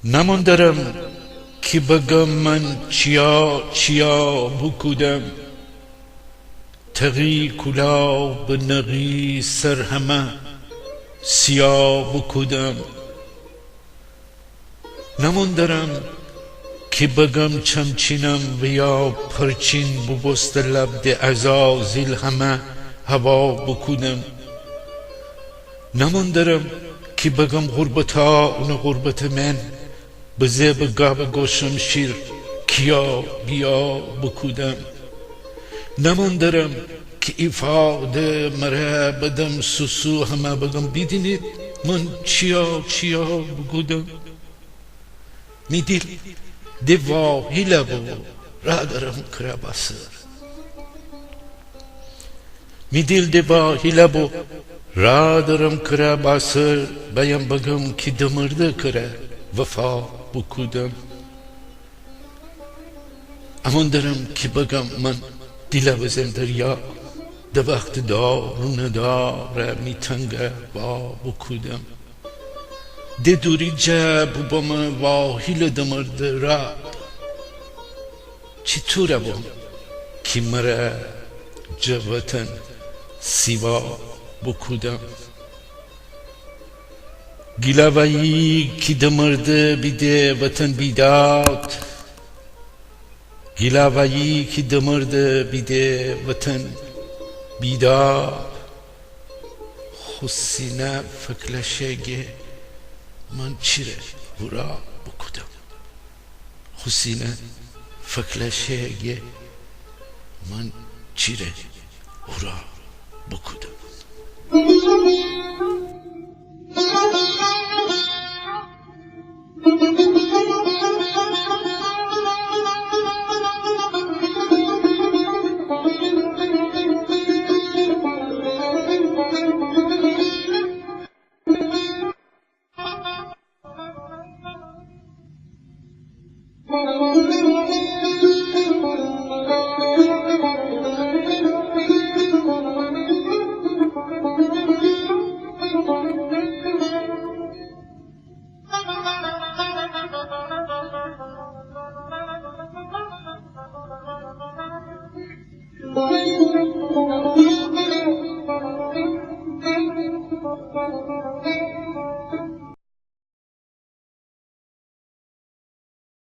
نماندرم که بگم من چیا بوکودم. تغی کلا به نغی سر همه سیاه بوکودم. نماندرم که بگم چمچینم و یا پرچین ببست لب ده عزازیل همه هوا بکودم. نماندرم که بگم غربتا اون غربت من بزه بگاه بگو شمشیر کیا بیا بکودم. نماندرم که ایفاده مره بدم سوسو همه بگم بیدینید من چیا بگودم. می دیل دوا هیله بو را دارم کرا باسر. می دیل دوا هیله بو را دارم کرا باسر بیم بگم که دمرده کرا وفا بکودم. امان دارم که بگم من دیله بزن دریا ده وقت دارون داره می تنگه با بکودم. ده دوری جب با من واهیل دمرده را چطوره بام که مرا جوتن سیوا بکودم. گیلاوایی که دمرده بیده وطن بیداد. گیلاوایی که دمرده بیده وطن بیداد. خسینه فکلشگه من چیره ورا بکودم. خسینه فکلشگه من چیره ورا بکودم.